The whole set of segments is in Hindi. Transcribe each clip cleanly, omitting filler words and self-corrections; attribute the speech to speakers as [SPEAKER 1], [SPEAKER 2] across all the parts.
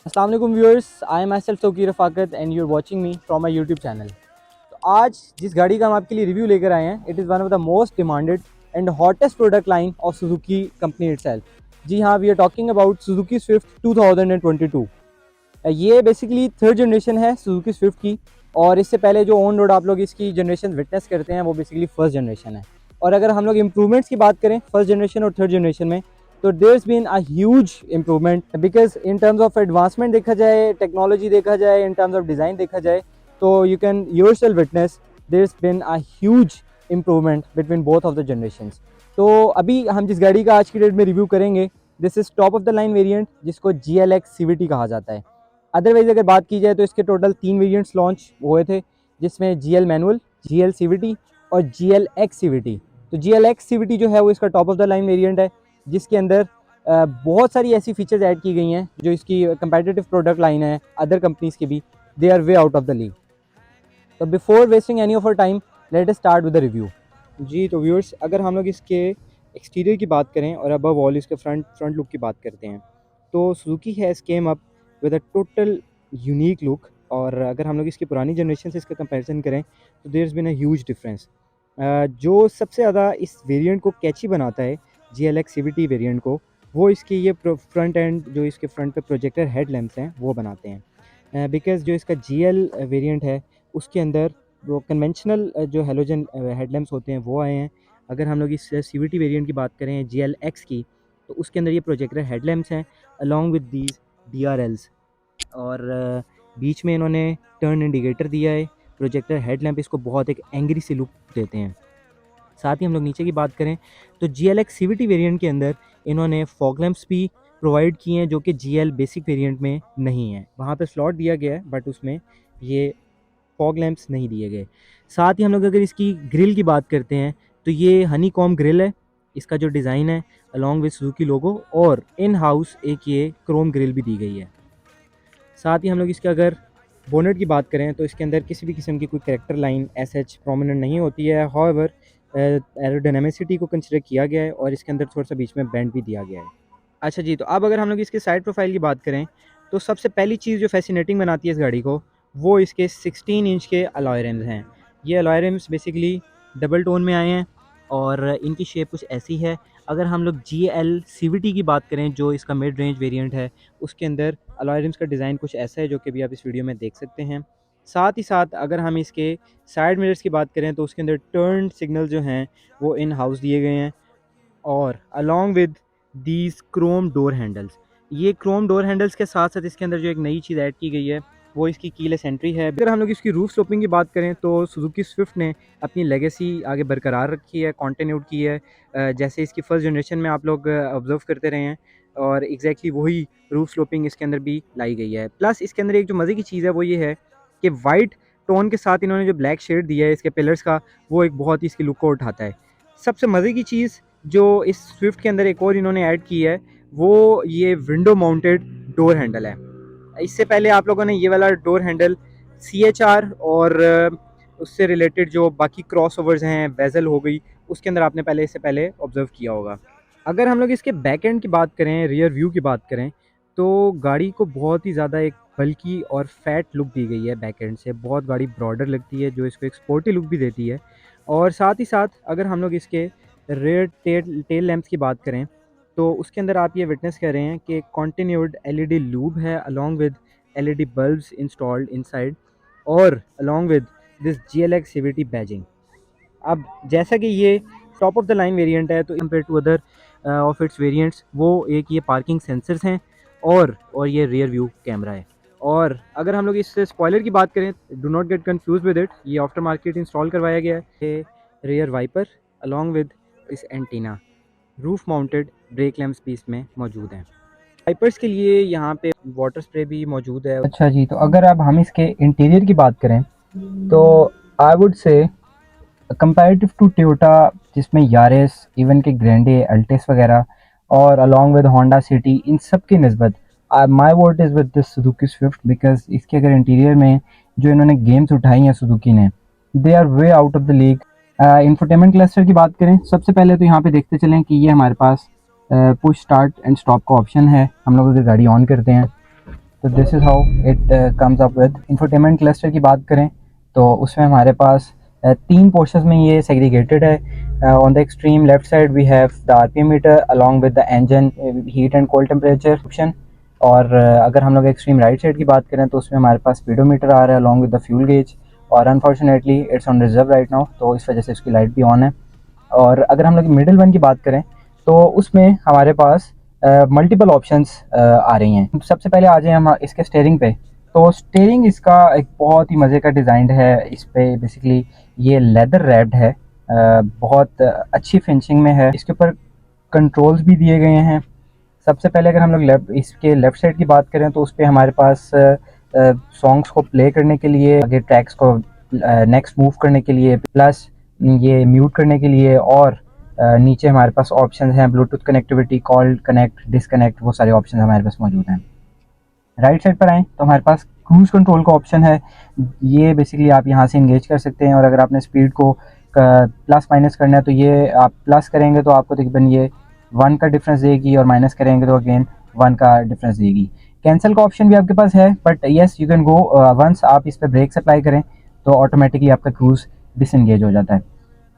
[SPEAKER 1] अस्सलाम वालेकुम viewers, I am myself Tauqeer Rafaqat and you are watching me from my YouTube channel. तो आज जिस गाड़ी का हम आपके लिए रिव्यू लेकर आए हैं, it is one of the most demanded and hottest product line of Suzuki company itself. जी हाँ, we are talking about Suzuki Swift 2022। ये बेसिकली थर्ड जनरेशन है सुजुकी स्विफ्ट की, और इससे पहले जो ऑन रोड आप लोग इसकी जनरेशन विटनेस करते हैं वो बेसिकली फर्स्ट जनरेशन है। और अगर हम लोग इम्प्रूवमेंट्स की बात करें फर्स्ट जनरेशन और थर्ड जनरेशन में, तो there's been a huge improvement because in terms of advancement देखा जाए, टेक्नोलॉजी देखा जाए, इन टर्म्स ऑफ डिज़ाइन देखा जाए, तो you can yourself witness there's been a huge improvement between both of the generations. तो अभी हम जिस गाड़ी का आज की डेट में रिव्यू करेंगे, this is top of the line variant जिसको GLX CVT कहा जाता है। अदरवाइज अगर बात की जाए तो इसके टोटल 3 वेरिएंट्स लॉन्च हुए थे, जिसमें GL मैनुअल, GL CVT और GLX CVT। तो GLX CVT जो है वो इसका top of the line variant है, जिसके अंदर बहुत सारी ऐसी फीचर्स ऐड की गई हैं जो इसकी कंपेटिटिव प्रोडक्ट लाइन है अदर कंपनीज़ की भी, they are way out of the league. तो before wasting any of our time, let us start with the review. जी तो व्यूअर्स, अगर हम लोग इसके एक्सटीरियर की बात करें और अबव ऑल इसके फ्रंट लुक की बात करते हैं, तो Suzuki has came up with a total unique look. और अगर हम लोग इसकी पुरानी जनरेशन से इसका कंपैरिजन करें तो there is been a huge difference. जो सबसे ज़्यादा इस वेरिएंट को कैची बनाता है GLX CVT वेरिएंट को, वो इसकी ये फ्रंट एंड, जो इसके फ्रंट पे प्रोजेक्टर हेड लैम्प्स हैं वो बनाते हैं। बिकॉज़ जो इसका GL वेरिएंट है उसके अंदर वो कन्वेंशनल जो हेलोजन हेडलैम्प्स होते हैं वो आए हैं। अगर हम लोग इस CVT वेरिएंट की बात करें GLX की, तो उसके अंदर ये प्रोजेक्टर हेडलैम्प्स हैं अलॉन्ग विद दीज DRLs। और बीच में इन्होंने टर्न इंडिकेटर दिया है। प्रोजेक्टर हेडलैम्प इसको बहुत एक एंग्री सी लुक देते हैं। साथ ही हम लोग नीचे की बात करें तो GLX CVT वेरिएंट के अंदर इन्होंने फॉग लैंप्स भी प्रोवाइड किए हैं, जो कि GL बेसिक वेरिएंट में नहीं है। वहाँ पे स्लॉट दिया गया है बट उसमें ये फॉग लैंप्स नहीं दिए गए। साथ ही हम लोग अगर इसकी ग्रिल की बात करते हैं तो ये हनी कॉम ग्रिल है। इसका जो डिज़ाइन है अलॉन्ग विद सुजुकी लोगो, और इन हाउस एक ये क्रोम ग्रिल भी दी गई है। साथ ही हम लोग इसके अगर बोनेट की बात करें तो इसके अंदर किसी भी किस्म की कोई कैरेक्टर लाइन एच प्रोमिनेंट नहीं होती है। हाउएवर एरोडायनेमिसिटी को कंसिडर किया गया है और इसके अंदर थोड़ा सा बीच में बेंड भी दिया गया है। अच्छा जी, तो अब अगर हम लोग इसके साइड प्रोफाइल की बात करें तो सबसे पहली चीज़ जो फैसिनेटिंग बनाती है इस गाड़ी को, वो इसके 16 इंच के अलॉय रिम्स हैं। ये alloy RIMS basically double tone में आए हैं और इनकी शेप कुछ ऐसी है। अगर हम लोग GL CVT की बात करें जो इसका मिड रेंज वेरिएंट है, उसके अंदर अलॉय रिम्स का डिज़ाइन कुछ ऐसा है जो कि भी आप इस वीडियो में देख सकते हैं। साथ ही साथ अगर हम इसके साइड मिरर्स की बात करें तो उसके अंदर टर्न सिग्नल जो हैं वो इन हाउस दिए गए हैं, और along with these Chrome door handles. ये क्रोम डोर हैंडल्स के साथ साथ इसके अंदर जो एक नई चीज़ ऐड की गई है वो इसकी कीलेस एंट्री है। अगर हम लोग इसकी रूफ स्लोपिंग की बात करें तो सुजुकी स्विफ्ट ने अपनी लेगेसी आगे बरकरार रखी है, कॉन्टिन्यूड की है, जैसे इसकी फर्स्ट जनरेशन में आप लोग ऑब्जर्व करते रहे हैं, और एग्जैक्टली वही रूफ स्लोपिंग इसके अंदर भी लाई गई है। प्लस इसके अंदर एक जो मज़े की चीज़ है वो ये है कि वाइट टोन के साथ इन्होंने जो ब्लैक शेड दिया है इसके पिलर्स का, वो एक बहुत ही इसकी लुक को उठाता है। सबसे मज़े की चीज़ जो इस स्विफ्ट के अंदर एक और इन्होंने ऐड की है वो ये विंडो माउंटेड डोर हैंडल है। इससे पहले आप लोगों ने ये वाला डोर हैंडल CHR और उससे रिलेटेड जो बाकी क्रॉस ओवर्स हैं, वेजल हो गई, उसके अंदर आपने पहले इससे पहले ऑब्जर्व किया होगा। अगर हम लोग इसके बैक एंड की बात करें, रियर व्यू की बात करें, तो गाड़ी को बहुत ही ज़्यादा एक बल्की और फैट लुक दी गई है। बैक एंड से बहुत गाड़ी ब्रॉडर लगती है जो इसको एक स्पोर्टी लुक भी देती है। और साथ ही साथ अगर हम लोग इसके रेयर टेल लैंप्स की बात करें तो उसके अंदर आप ये विटनेस कर रहे हैं कि कॉन्टिन्यूड LED लूब है along with LED bulbs installed inside, और along with this GLX CVT badging. अब जैसा कि ये top of the line variant है तो compare to other of its variants, वो एक ये पार्किंग सेंसर्स हैं और ये रियर व्यू कैमरा है। और अगर हम लोग इस स्पॉइलर की बात करें, do not get confuse with it, ये आफ्टर मार्केट इंस्टॉल करवाया गया है। रियर वाइपर अलॉन्ग विद इस antenna, roof mounted break lamps भी इसमें मौजूद हैं। वाइपर्स के लिए यहाँ पे वाटर स्प्रे भी मौजूद है। अच्छा जी, तो अगर अब हम इसके इंटीरियर की बात करें तो I would say comparative to Toyota, जिसमें यारिस, इवन के ग्रैंडे, अल्टिस वगैरह, और अलॉन्ग विद होंडा सिटी, इन सब की नस्बत my vote is with this Suzuki Swift. Because इसके अगर इंटीरियर में जो इन्होंने गेम्स उठाई हैं सुजुकी ने, they are way out of the league. Infotainment cluster की बात करें, सबसे पहले तो यहाँ पे देखते चलें कि ये हमारे पास पुश स्टार्ट एंड स्टॉप का ऑप्शन है। हम लोग अगर गाड़ी ऑन करते हैं तो this is how it comes up with. Infotainment cluster की बात करें तो उसमें हमारे पास तीन पोर्शंस में ये सेग्रीगेटेड है। On the extreme left side we have the RPM meter along with the engine heat and cold temperature option. और अगर हम लोग एक्सट्रीम राइट साइड की बात करें तो उसमें हमारे पास स्पीडोमीटर आ रहा है along with the fuel gauge. और unfortunately it's on reserve right now, तो इस वजह से इसकी लाइट भी ऑन है। और अगर हम लोग मिडिल वन की बात करें तो उसमें हमारे पास मल्टीपल ऑप्शंस आ रही हैं। सबसे पहले आ जाए हम इसके स्टेयरिंग पे। तो स्टेयरिंग इसका एक बहुत ही मज़े का डिज़ाइन है। इस पे बेसिकली ये लेदर रैप्ड है, बहुत अच्छी फिनिशिंग में है। इसके ऊपर कंट्रोल्स भी दिए गए हैं। सबसे पहले अगर हम लोग इसके लेफ़्ट साइड की बात करें तो उस पर हमारे पास सॉन्ग्स को प्ले करने के लिए, आगे ट्रैक्स को नेक्स्ट मूव करने के लिए, प्लस ये म्यूट करने के लिए, और नीचे हमारे पास ऑप्शन हैं Bluetooth connectivity, call connect, disconnect, वो सारे ऑप्शन हमारे पास मौजूद हैं। राइट साइड पर आएँ तो हमारे पास क्रूज़ कंट्रोल का ऑप्शन है। ये बेसिकली आप यहाँ से इंगेज कर सकते हैं, और अगर आपने स्पीड को प्लस माइनस करना है तो ये आप प्लस करेंगे तो आपको तकरीबन ये 1 का डिफरेंस देगी, और माइनस करेंगे तो अगेन 1 का डिफरेंस देगी। कैंसिल का ऑप्शन भी आपके पास है, but yes you can go once आप इस पर ब्रेक अप्लाई करें तो ऑटोमेटिकली आपका क्रूज़ डिसएंगेज हो जाता है।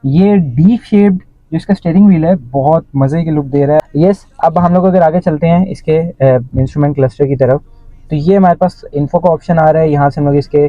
[SPEAKER 1] ये डी शेप्ड जो इसका स्टीयरिंग व्हील है बहुत मज़े की लुक दे रहा है। यस, अब हम लोग अगर आगे चलते हैं इसके इंस्ट्रूमेंट क्लस्टर की तरफ, तो ये हमारे पास इन्फो का ऑप्शन आ रहा है। यहाँ से हम लोग इसके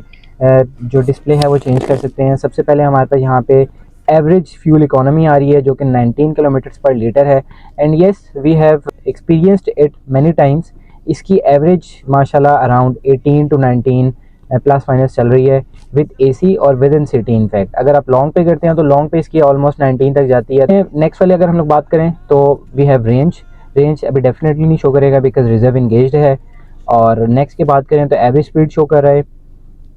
[SPEAKER 1] जो डिस्प्ले है वो चेंज कर सकते हैं। सबसे पहले हमारे पास यहाँ पे एवरेज फ्यूल इकोनॉमी आ रही है जो कि 19 किलोमीटर्स पर लीटर है। And yes we have experienced it many times. इसकी एवरेज माशाल्लाह अराउंड 18 टू 19 प्लस माइनस चल रही है विद एसी और विद इन सिटी। इनफैक्ट अगर आप लॉन्ग पे करते हैं तो लॉन्ग पे इसकी ऑलमोस्ट 19 तक जाती है। नेक्स्ट वाले अगर हम लोग बात करें तो वी हैव रेंज अभी डेफिनेटली नहीं शो करेगा बिकॉज रिजर्व इंगेज्ड है। और नेक्स्ट की बात करें तो एवरेज स्पीड शो कर रहा है,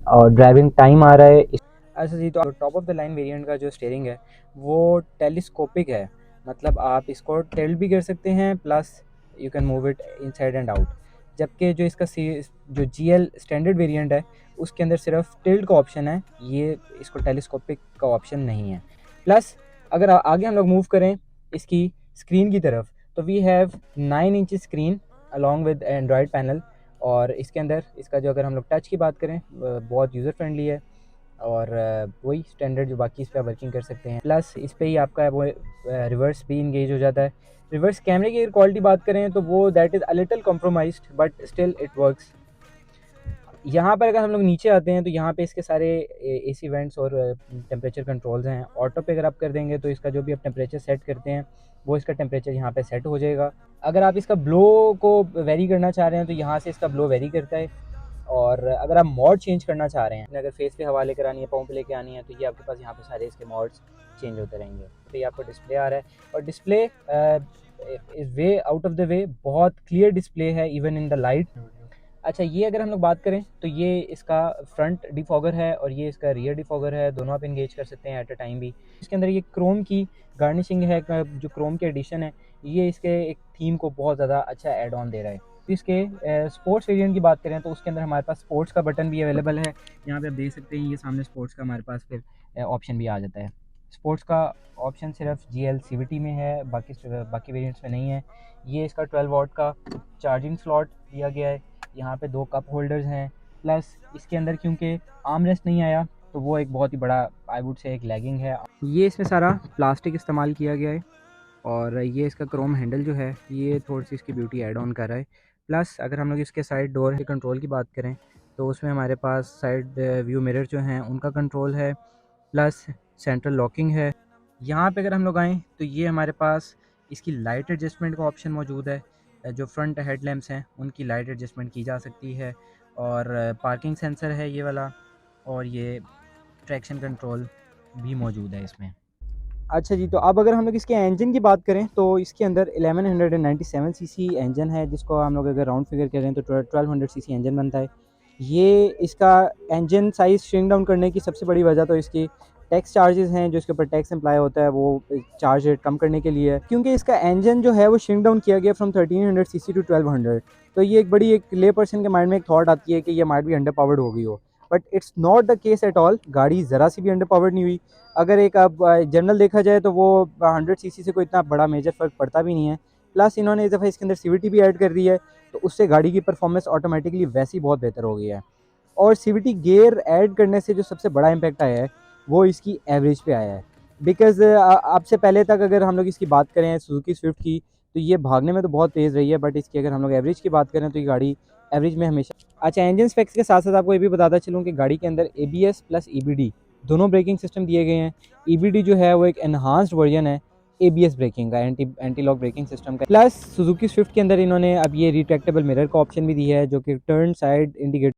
[SPEAKER 1] और ड्राइविंग टाइम आ रहा है। अच्छा जी, तो top of the line variant का जो स्टीयरिंग है वो टेलीस्कोपिक है, मतलब आप इसको टिल्ट भी कर सकते हैं, plus you can move it inside and out. जबकि जो इसका जो जीएल स्टैंडर्ड वेरिएंट है उसके अंदर सिर्फ टिल्ट का ऑप्शन है, ये इसको टेलीस्कोपिक का ऑप्शन नहीं है। प्लस अगर आगे हम लोग मूव करें इसकी स्क्रीन की तरफ तो we have 9 inch screen along with Android panel. और इसके अंदर इसका जो अगर हम लोग टच की बात करें बहुत यूज़र फ्रेंडली है, और वही स्टैंडर्ड जो बाकी इस पर वर्किंग कर सकते हैं। प्लस इस पर ही आपका वो रिवर्स भी इंगेज हो जाता है। रिवर्स कैमरे की क्वालिटी बात करें तो वो that is a little compromised but still it works. यहाँ पर अगर हम लोग नीचे आते हैं तो यहाँ पे इसके सारे एसी वेंट्स और टेम्परेचर कंट्रोल्स हैं। ऑटो पे अगर आप कर देंगे तो इसका जो भी आप टेम्परेचर सेट करते हैं वो इसका टेम्परेचर यहाँ पे सेट हो जाएगा। अगर आप इसका ब्लो को वेरी करना चाह रहे हैं तो यहाँ से इसका ब्लो वेरी करता है। और अगर आप मोड चेंज करना चाह रहे हैं, अगर फेस पे हवा लेकर आनी है, पाँव पे लेके आनी है, तो ये आपके पास यहाँ पे सारे इसके मोड्स चेंज होते रहेंगे। तो ये आपको डिस्प्ले आ रहा है, और display is way out of the way, बहुत क्लियर डिस्प्ले है इवन इन द लाइट। अच्छा, ये अगर हम लोग बात करें तो ये इसका फ्रंट डिफॉगर है और ये इसका रियर डिफॉगर है, दोनों आप इंगेज कर सकते हैं एट अ टाइम भी। इसके अंदर ये क्रोम की गार्निशिंग है, जो क्रोम के एडिशन है ये इसके एक थीम को बहुत ज़्यादा अच्छा एड ऑन दे रहा है। इसके स्पोर्ट्स वेरिएंट की बात करें तो उसके अंदर हमारे पास स्पोर्ट्स का बटन भी अवेलेबल है। यहाँ पे आप देख सकते हैं ये सामने स्पोर्ट्स का हमारे पास फिर ऑप्शन भी आ जाता है। स्पोर्ट्स का ऑप्शन सिर्फ GL CVT में है, बाकी वेरिएंट्स में नहीं है। ये इसका 12 वॉट का चार्जिंग स्लॉट दिया गया है। यहाँ पे 2 कप होल्डर्स हैं, प्लस इसके अंदर क्योंकि आर्म रेस्ट नहीं आया तो वो एक बहुत ही बड़ा आई वुड से एक लैगिंग है। ये इसमें सारा प्लास्टिक इस्तेमाल किया गया है, और ये इसका क्रोम हैंडल जो है ये थोड़ी सी इसकी ब्यूटी ऐड ऑन कर रहा है। प्लस अगर हम लोग इसके साइड डोर के कंट्रोल की बात करें तो उसमें हमारे पास साइड व्यू मिरर जो हैं उनका कंट्रोल है, प्लस सेंट्रल लॉकिंग है। यहाँ पे अगर हम लोग आएँ तो ये हमारे पास इसकी लाइट एडजस्टमेंट का ऑप्शन मौजूद है। जो फ्रंट हेड लैम्प्स हैं उनकी लाइट एडजस्टमेंट की जा सकती है, और पार्किंग सेंसर है ये वाला, और ये ट्रैक्शन कंट्रोल भी मौजूद है इसमें। अच्छा जी, तो अब अगर हम लोग इसके इंजन की बात करें तो इसके अंदर 1197 सीसी इंजन है, जिसको हम लोग अगर राउंड फिगर करें तो 1200 सीसी इंजन बनता है। ये इसका इंजन साइज़ श्रिंक डाउन करने की सबसे बड़ी वजह तो इसकी टैक्स चार्जेस हैं, जो इसके ऊपर टैक्स अप्लाई होता है वो चार्ज रेट कम करने के लिए है, क्योंकि इसका इंजन जो है वो श्रिंक डाउन किया गया फ्रॉम 1300 सीसी टू 1200। तो ये एक बड़ी एक ले पर्सन के माइंड में एक थॉट आती है कि ये माइट भी अंडर पावर्ड हो गई हो, but it's not the case at all. गाड़ी ज़रा सी भी अंडर पावर्ड नहीं हुई। अगर एक अब जनरल देखा जाए तो वो 100 सीसी से कोई इतना बड़ा मेजर फ़र्क पड़ता भी नहीं है। प्लस इन्होंने इस दफ़ा इसके अंदर CVT भी ऐड कर दी है, तो उससे गाड़ी की परफॉर्मेंस ऑटोमेटिकली वैसी बहुत बेहतर हो गई है। और CVT गियर ऐड करने से जो सबसे बड़ा इम्पैक्ट आया है वो इसकी एवरेज पे आया है। बिकॉज़ अब से पहले तक अगर हम लोग इसकी बात करें सुजुकी स्विफ्ट की, तो ये भागने में तो बहुत तेज़ रही है, बट इसकी अगर हम लोग एवरेज की बात करें तो ये गाड़ी एवरेज में हमेशा। अच्छा, इंजन स्पेक्स के साथ साथ आपको ये भी बताता चलूँ कि गाड़ी के अंदर ABS प्लस EBD दोनों ब्रेकिंग सिस्टम दिए गए हैं। EBD जो है वो एक एनहांस्ड वर्जन है ABS ब्रेकिंग का, एंटी लॉक ब्रेकिंग सिस्टम का। प्लस सुजुकी स्विफ्ट के अंदर इन्होंने अब ये रिट्रैक्टेबल मिरर का ऑप्शन भी दिया है, जो कि टर्न साइड इंडिकेटर